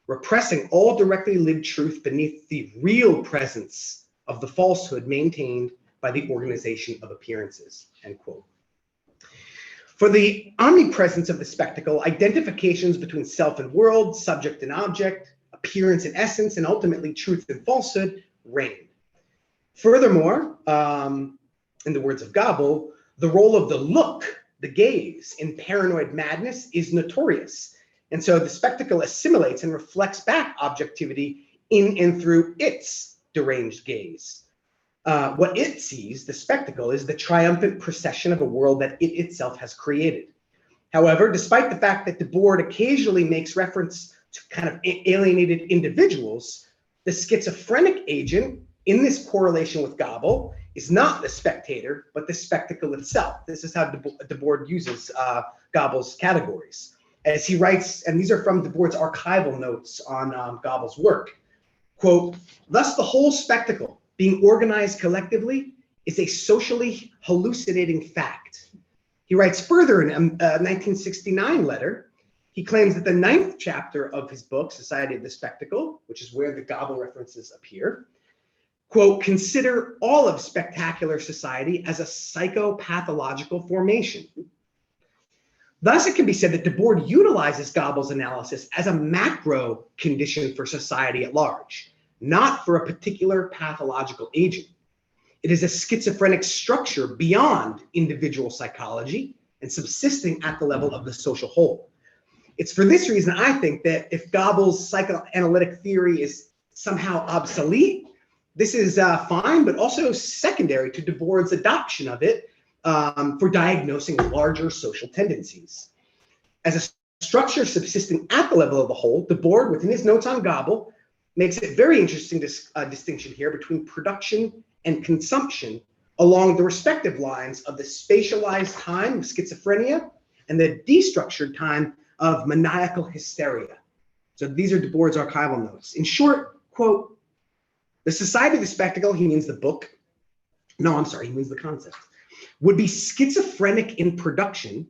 repressing all directly lived truth beneath the real presence of the falsehood maintained by the organization of appearances, end quote. For the omnipresence of the spectacle, identifications between self and world, subject and object, appearance and essence, and ultimately truth and falsehood reign. Furthermore, in the words of Gabel, the role of the look, the gaze, in paranoid madness is notorious. And so the spectacle assimilates and reflects back objectivity in and through its deranged gaze. What it sees, the spectacle, is the triumphant procession of a world that it itself has created. However, despite the fact that Debord occasionally makes reference to kind of alienated individuals, the schizophrenic agent in this correlation with Gabel is not the spectator, but the spectacle itself. This is how Debord uses Gabel's categories. As he writes, and these are from Debord's archival notes on Gabel's work, quote, "Thus the whole spectacle, being organized collectively, is a socially hallucinating fact." He writes further in a 1969 letter. He claims that the 9th chapter of his book, Society of the Spectacle, which is where the Gabel references appear, quote, "consider all of spectacular society as a psychopathological formation." Thus, it can be said that Debord utilizes Gabel's analysis as a macro condition for society at large, not for a particular pathological agent. It is a schizophrenic structure beyond individual psychology and subsisting at the level of the social whole. It's for this reason, I think, that if Gabel's psychoanalytic theory is somehow obsolete, this is fine, but also secondary to Debord's adoption of it for diagnosing larger social tendencies. As a structure subsisting at the level of the whole, Debord, within his notes on Gabel, makes it very interesting distinction here between production and consumption along the respective lines of the spatialized time of schizophrenia and the destructured time of maniacal hysteria. So these are Debord's archival notes. In short, quote, "The Society of the Spectacle," he means the book, no, I'm sorry, he means the concept, "would be schizophrenic in production,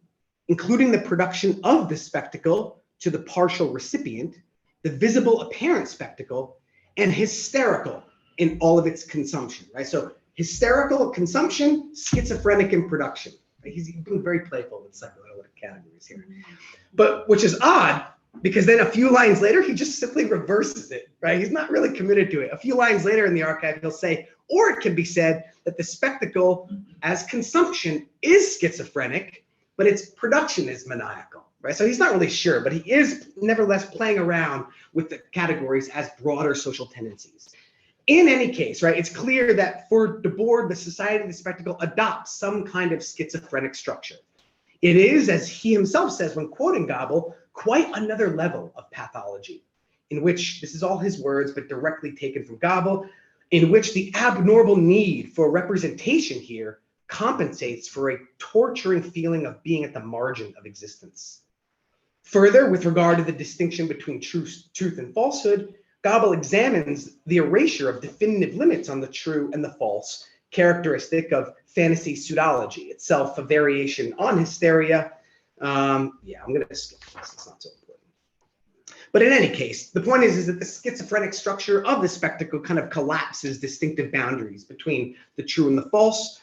including the production of the spectacle to the partial recipient, the visible apparent spectacle, and hysterical in all of its consumption," right? So hysterical consumption, schizophrenic in production. Right? He's being very playful with psychoanalytic categories here. But which is odd, because then a few lines later, he just simply reverses it, right? He's not really committed to it. A few lines later in the archive, he'll say, or it can be said that the spectacle as consumption is schizophrenic, but its production is maniacal. Right? So he's not really sure, but he is nevertheless playing around with the categories as broader social tendencies. In any case, right, it's clear that for Debord, the Society of the Spectacle adopts some kind of schizophrenic structure. It is, as he himself says when quoting Gobble, quite another level of pathology, in which, this is all his words, but directly taken from Gobble, in which the abnormal need for representation here compensates for a torturing feeling of being at the margin of existence. Further, with regard to the distinction between truth and falsehood, Gobble examines the erasure of definitive limits on the true and the false, characteristic of fantasy pseudology, itself a variation on hysteria. I'm going to skip this, it's not so important. But in any case, the point is that the schizophrenic structure of the spectacle kind of collapses distinctive boundaries between the true and the false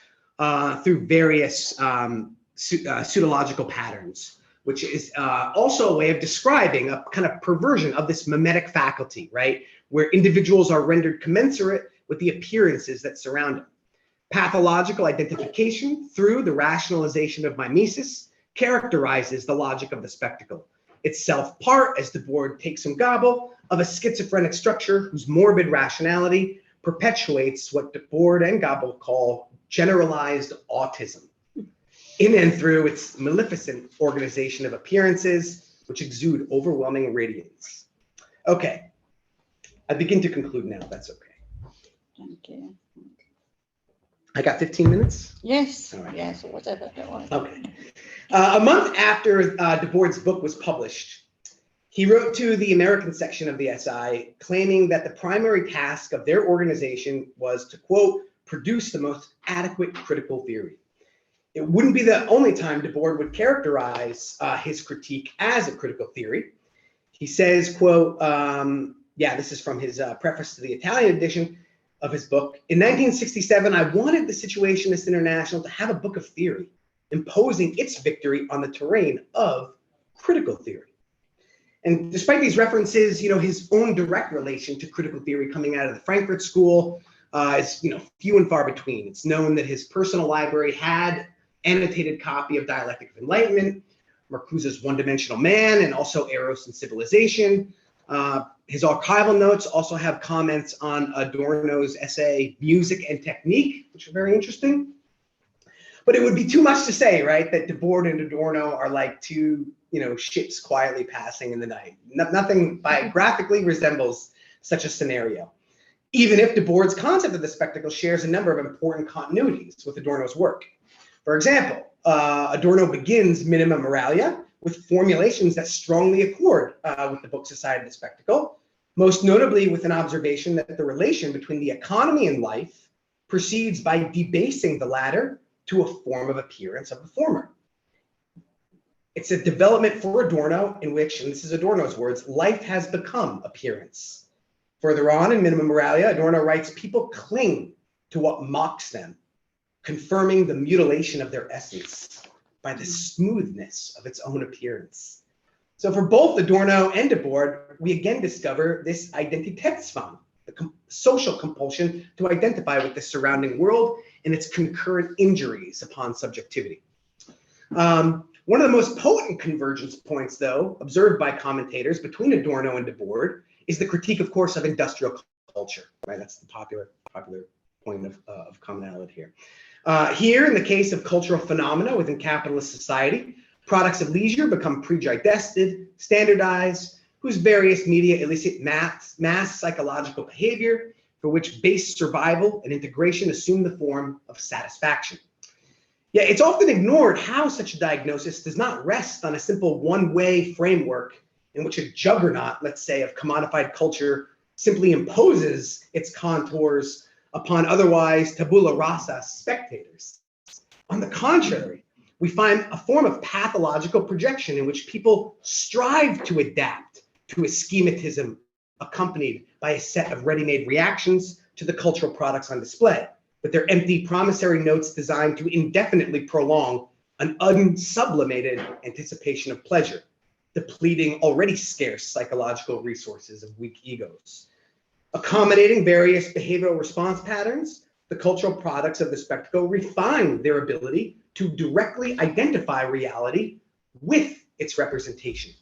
through various pseudological patterns, which is also a way of describing a kind of perversion of this mimetic faculty, right? Where individuals are rendered commensurate with the appearances that surround them. Pathological identification through the rationalization of mimesis characterizes the logic of the spectacle. Itself part, as Debord takes from Gobble, of a schizophrenic structure whose morbid rationality perpetuates what Debord and Gobble call generalized autism, in and through its maleficent organization of appearances, which exude overwhelming radiance. Okay, I begin to conclude now, if that's okay. Thank you. I got 15 minutes? Yes, All right. yes, or whatever. Don't worry. Okay. A month after Debord's book was published, he wrote to the American section of the SI, claiming that the primary task of their organization was to, quote, produce the most adequate critical theory. It wouldn't be the only time Debord would characterize his critique as a critical theory. He says, quote, this is from his preface to the Italian edition of his book. In 1967, I wanted the Situationist International to have a book of theory, imposing its victory on the terrain of critical theory. And despite these references, his own direct relation to critical theory coming out of the Frankfurt School is, few and far between. It's known that his personal library had annotated copy of Dialectic of Enlightenment, Marcuse's One-Dimensional Man, and also Eros and Civilization. His archival notes also have comments on Adorno's essay, Music and Technique, which are very interesting. But it would be too much to say, right, that Debord and Adorno are like two, ships quietly passing in the night. Nothing biographically resembles such a scenario, even if Debord's concept of the spectacle shares a number of important continuities with Adorno's work. For example, Adorno begins Minima Moralia with formulations that strongly accord with the book Society of the Spectacle, most notably with an observation that the relation between the economy and life proceeds by debasing the latter to a form of appearance of the former. It's a development for Adorno in which, and this is Adorno's words, life has become appearance. Further on in Minima Moralia, Adorno writes, people cling to what mocks them, confirming the mutilation of their essence by the smoothness of its own appearance. So for both Adorno and Debord, we again discover this Identitätszwang, the social compulsion to identify with the surrounding world and its concurrent injuries upon subjectivity. One of the most potent convergence points, though, observed by commentators between Adorno and Debord is the critique, of course, of industrial culture, right? That's the popular point of commonality here. Here, in the case of cultural phenomena within capitalist society, products of leisure become predigested, standardized, whose various media elicit mass psychological behavior for which base survival and integration assume the form of satisfaction. Yet it's often ignored how such a diagnosis does not rest on a simple one-way framework in which a juggernaut, let's say, of commodified culture simply imposes its contours upon otherwise tabula rasa spectators. On the contrary, we find a form of pathological projection in which people strive to adapt to a schematism accompanied by a set of ready-made reactions to the cultural products on display, with their empty promissory notes designed to indefinitely prolong an unsublimated anticipation of pleasure, depleting already scarce psychological resources of weak egos. Accommodating various behavioral response patterns, the cultural products of the spectacle refine their ability to directly identify reality with its representation.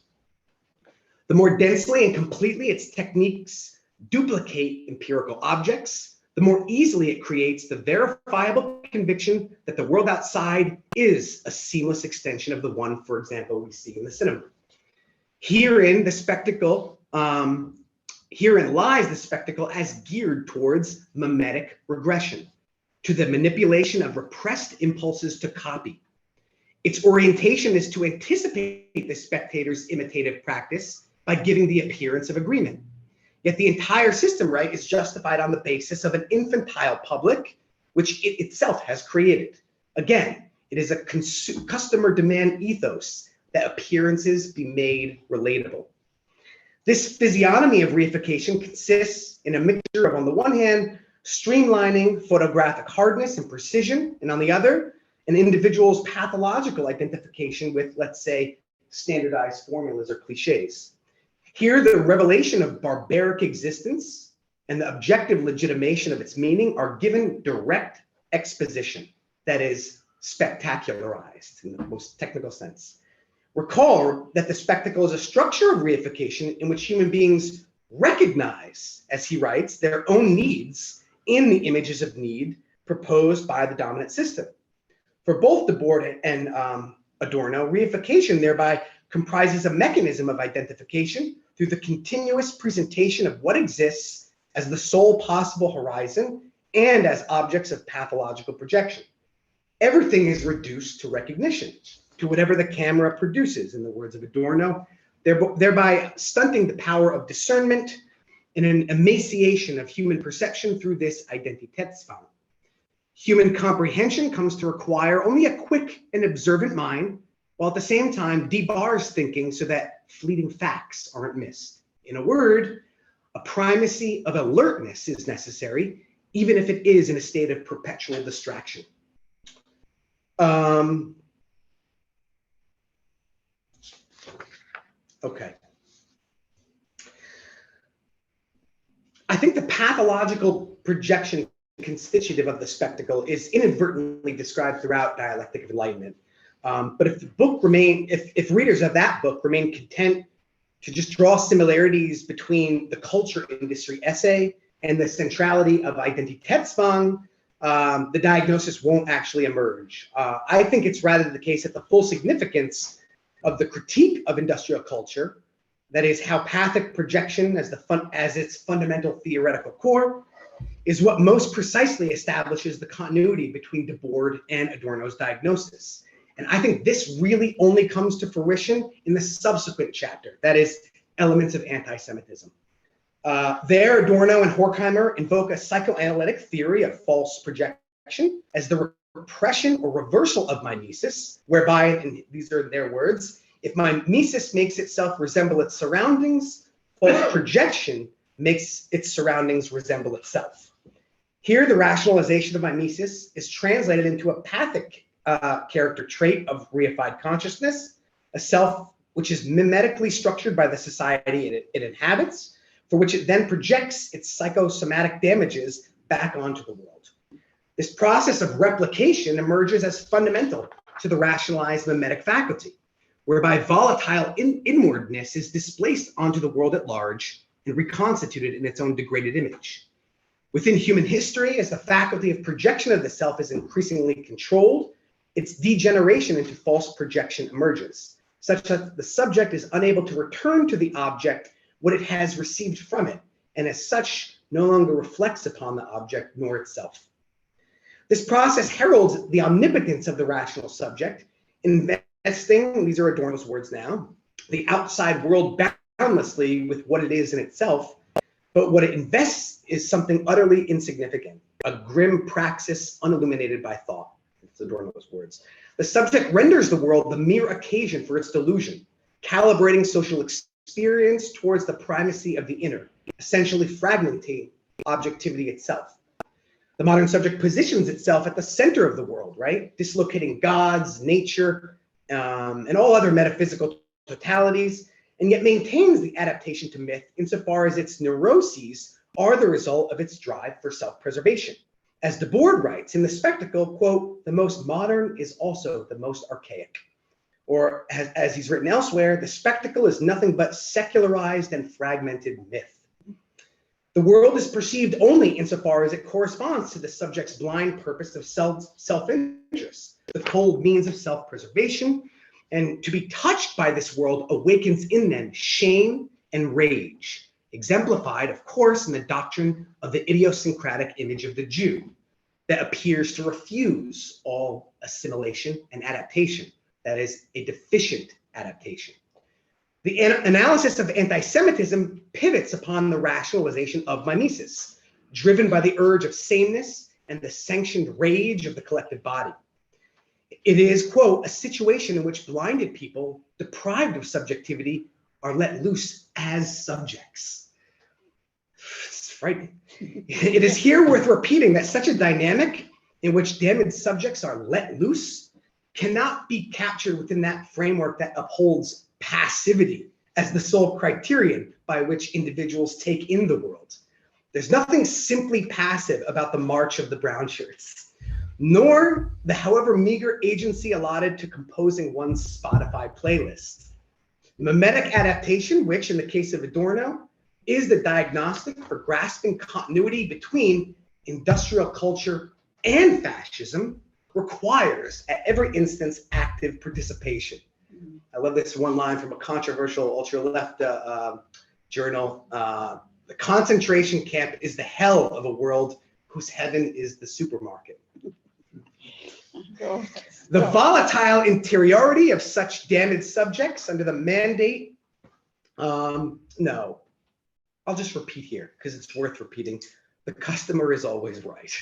The more densely and completely its techniques duplicate empirical objects, the more easily it creates the verifiable conviction that the world outside is a seamless extension of the one, for example, we see in the cinema. Herein lies the spectacle as geared towards mimetic regression, to the manipulation of repressed impulses to copy. Its orientation is to anticipate the spectator's imitative practice by giving the appearance of agreement. Yet the entire system, right, is justified on the basis of an infantile public, which it itself has created. Again, it is a customer demand ethos that appearances be made relatable. This physiognomy of reification consists in a mixture of, on the one hand, streamlining photographic hardness and precision, and on the other, an individual's pathological identification with, let's say, standardized formulas or cliches. Here, the revelation of barbaric existence and the objective legitimation of its meaning are given direct exposition, that is, spectacularized in the most technical sense. Recall that the spectacle is a structure of reification in which human beings recognize, as he writes, their own needs in the images of need proposed by the dominant system. For both Debord and Adorno, reification thereby comprises a mechanism of identification through the continuous presentation of what exists as the sole possible horizon and as objects of pathological projection. Everything is reduced to recognition, to whatever the camera produces, in the words of Adorno, thereby stunting the power of discernment and an emaciation of human perception through this Identitätsfang. Human comprehension comes to require only a quick and observant mind, while at the same time debars thinking so that fleeting facts aren't missed. In a word, a primacy of alertness is necessary, even if it is in a state of perpetual distraction. Okay. I think the pathological projection constitutive of the spectacle is inadvertently described throughout Dialectic of Enlightenment. But if the book if readers of that book remain content to just draw similarities between the culture industry essay and the centrality of Identitätsfang, the diagnosis won't actually emerge. I think it's rather the case that the full significance of the critique of industrial culture, that is how pathic projection as its fundamental theoretical core, is what most precisely establishes the continuity between Debord and Adorno's diagnosis. And I think this really only comes to fruition in the subsequent chapter, that is, elements of anti-Semitism. There, Adorno and Horkheimer invoke a psychoanalytic theory of false projection as the repression or reversal of mimesis, whereby, and these are their words, if mimesis makes itself resemble its surroundings, false projection makes its surroundings resemble itself. Here, the rationalization of mimesis is translated into a pathic character trait of reified consciousness, a self which is mimetically structured by the society it inhabits, for which it then projects its psychosomatic damages back onto the world. This process of replication emerges as fundamental to the rationalized mimetic faculty, whereby volatile inwardness is displaced onto the world at large and reconstituted in its own degraded image. Within human history, as the faculty of projection of the self is increasingly controlled, its degeneration into false projection emerges, such that the subject is unable to return to the object what it has received from it, and as such, no longer reflects upon the object nor itself. This process heralds the omnipotence of the rational subject, investing, these are Adorno's words now, the outside world boundlessly with what it is in itself, but what it invests is something utterly insignificant, a grim praxis unilluminated by thought. It's Adorno's words. The subject renders the world the mere occasion for its delusion, calibrating social experience towards the primacy of the inner, essentially fragmenting objectivity itself. The modern subject positions itself at the center of the world, right? Dislocating gods, nature, and all other metaphysical totalities, and yet maintains the adaptation to myth insofar as its neuroses are the result of its drive for self-preservation. As Debord writes in The Spectacle, quote, the most modern is also the most archaic. Or as he's written elsewhere, the spectacle is nothing but secularized and fragmented myth. The world is perceived only insofar as it corresponds to the subject's blind purpose of self-interest, the cold means of self-preservation, and to be touched by this world awakens in them shame and rage, exemplified, of course, in the doctrine of the idiosyncratic image of the Jew that appears to refuse all assimilation and adaptation, that is, a deficient adaptation. The analysis of anti-Semitism pivots upon the rationalization of mimesis, driven by the urge of sameness and the sanctioned rage of the collective body. It is, quote, a situation in which blinded people, deprived of subjectivity, are let loose as subjects. It's frightening. It is here worth repeating that such a dynamic in which damaged subjects are let loose cannot be captured within that framework that upholds passivity as the sole criterion by which individuals take in the world. There's nothing simply passive about the march of the brown shirts, nor the however meager agency allotted to composing one's Spotify playlist. Mimetic adaptation, which in the case of Adorno, is the diagnostic for grasping continuity between industrial culture and fascism, requires at every instance active participation. I love this one line from a controversial ultra-left journal. The concentration camp is the hell of a world whose heaven is the supermarket. The volatile interiority of such damaged subjects under the mandate, no, I'll just repeat here because it's worth repeating. The customer is always right.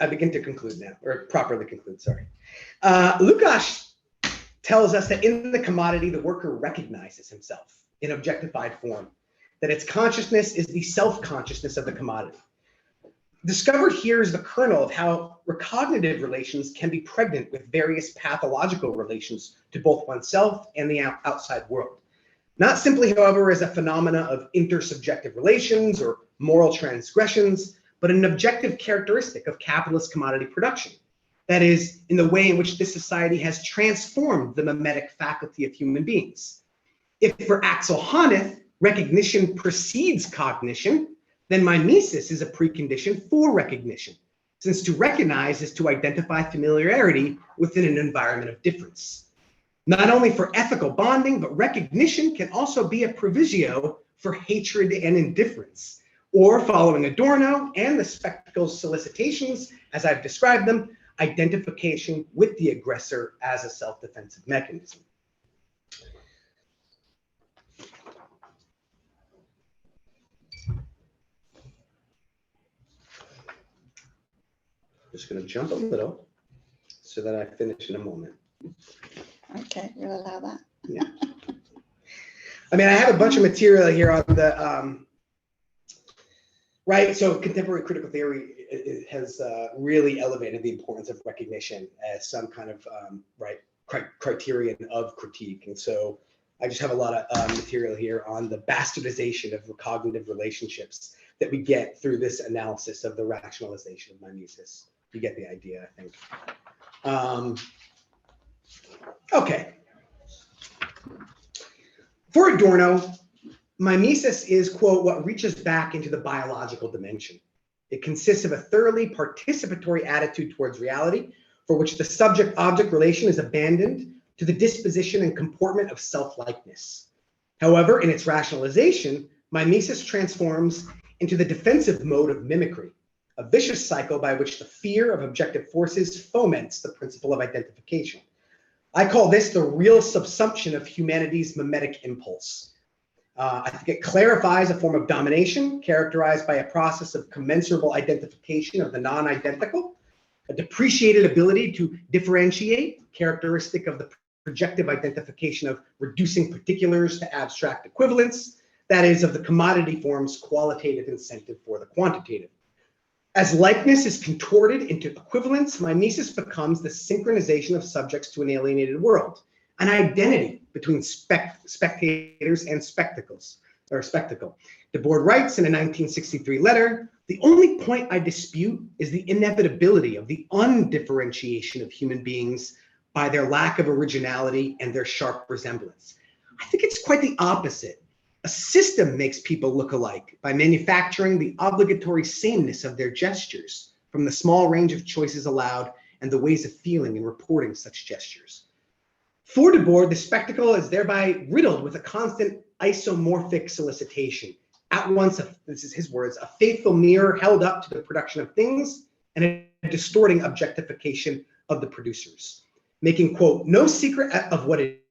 I begin to conclude now, or properly conclude, sorry. Lukács tells us that in the commodity, the worker recognizes himself in objectified form, that its consciousness is the self-consciousness of the commodity. Discovered here is the kernel of how recognitive relations can be pregnant with various pathological relations to both oneself and the outside world. Not simply, however, as a phenomena of intersubjective relations or moral transgressions, but an objective characteristic of capitalist commodity production. That is, in the way in which this society has transformed the mimetic faculty of human beings. If for Axel Honneth, recognition precedes cognition, then mimesis is a precondition for recognition, since to recognize is to identify familiarity within an environment of difference. Not only for ethical bonding, but recognition can also be a provisio for hatred and indifference, or following Adorno and the spectacle's solicitations, as I've described them, identification with the aggressor as a self-defensive mechanism. Just going to jump a little so that I finish in a moment. Okay, we'll allow that. Yeah. I mean, I have a bunch of material here on the, right, so contemporary critical theory has really elevated the importance of recognition as some kind of, criterion of critique. And so I just have a lot of material here on the bastardization of cognitive relationships that we get through this analysis of the rationalization of mimesis. You get the idea, I think. Okay. For Adorno, mimesis is, quote, what reaches back into the biological dimension. It consists of a thoroughly participatory attitude towards reality, for which the subject-object relation is abandoned to the disposition and comportment of self-likeness. However, in its rationalization, mimesis transforms into the defensive mode of mimicry, a vicious cycle by which the fear of objective forces foments the principle of identification. I call this the real subsumption of humanity's mimetic impulse. I think it clarifies a form of domination characterized by a process of commensurable identification of the non-identical, a depreciated ability to differentiate, characteristic of the projective identification of reducing particulars to abstract equivalents, that is, of the commodity form's qualitative incentive for the quantitative. As likeness is contorted into equivalence, mimesis becomes the synchronization of subjects to an alienated world, an identity between spectators and spectacle. Debord writes in a 1963 letter, "The only point I dispute is the inevitability of the undifferentiation of human beings by their lack of originality and their sharp resemblance." I think it's quite the opposite. A system makes people look alike by manufacturing the obligatory sameness of their gestures from the small range of choices allowed and the ways of feeling and reporting such gestures. For Debord, the spectacle is thereby riddled with a constant isomorphic solicitation. At once, this is his words, a faithful mirror held up to the production of things and a distorting objectification of the producers, making, quote, no secret of what it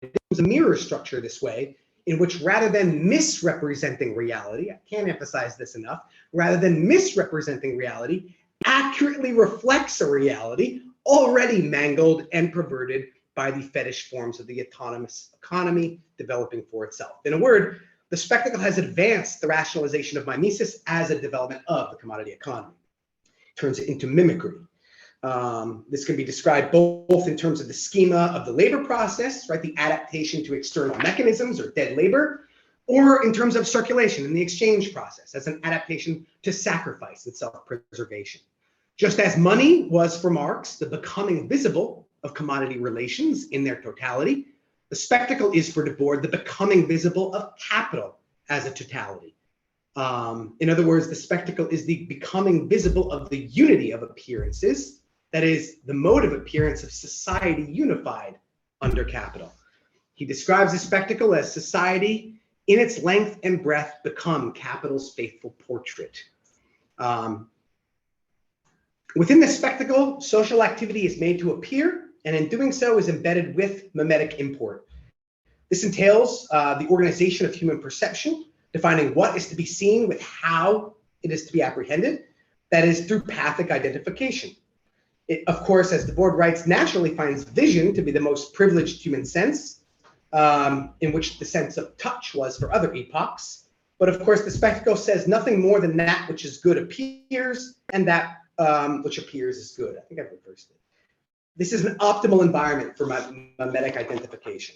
is, a mirror structure this way, in which rather than misrepresenting reality, I can't emphasize this enough, rather than misrepresenting reality, accurately reflects a reality already mangled and perverted by the fetish forms of the autonomous economy developing for itself. In a word, the spectacle has advanced the rationalization of mimesis as a development of the commodity economy. It turns it into mimicry. This can be described both in terms of the schema of the labor process, right, the adaptation to external mechanisms or dead labor, or in terms of circulation in the exchange process as an adaptation to sacrifice and self-preservation. Just as money was for Marx the becoming visible of commodity relations in their totality, the spectacle is for Debord the becoming visible of capital as a totality. In other words, the spectacle is the becoming visible of the unity of appearances, that is, the mode of appearance of society unified under capital. He describes the spectacle as society in its length and breadth become capital's faithful portrait. Within the spectacle, social activity is made to appear, and in doing so is embedded with mimetic import. This entails the organization of human perception, defining what is to be seen with how it is to be apprehended, that is, through pathic identification. It, of course, as Debord writes, naturally finds vision to be the most privileged human sense, in which the sense of touch was for other epochs. But of course, the spectacle says nothing more than that which is good appears, and that which appears is good. I think I've reversed it. This is an optimal environment for mimetic identification.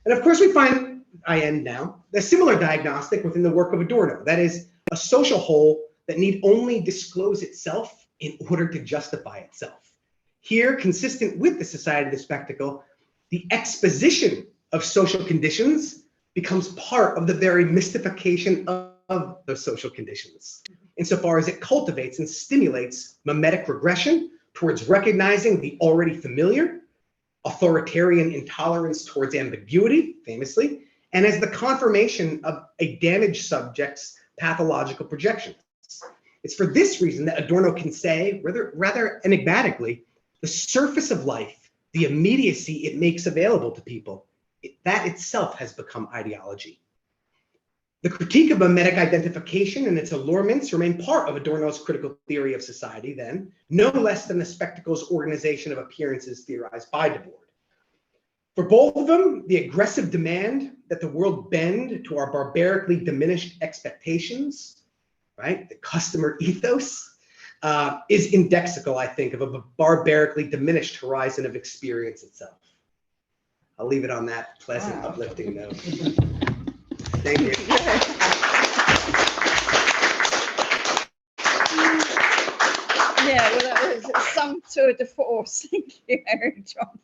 And of course, we find, I end now, a similar diagnostic within the work of Adorno, that is, a social whole that need only disclose itself in order to justify itself. Here, consistent with the society of the spectacle, the exposition of social conditions becomes part of the very mystification of those social conditions, insofar as it cultivates and stimulates mimetic regression towards recognizing the already familiar, authoritarian intolerance towards ambiguity, famously, and as the confirmation of a damaged subject's pathological projections. It's for this reason that Adorno can say, rather enigmatically, the surface of life, the immediacy it makes available to people, that itself has become ideology. The critique of mimetic identification and its allurements remain part of Adorno's critical theory of society, then, no less than the spectacle's organization of appearances theorized by Debord. For both of them, the aggressive demand that the world bend to our barbarically diminished expectations, right, the customer ethos, is indexical, I think, of a barbarically diminished horizon of experience itself. I'll leave it on that pleasant, uplifting note. Thank you. Yeah, well, that was some tour de force. Thank you, Eric John.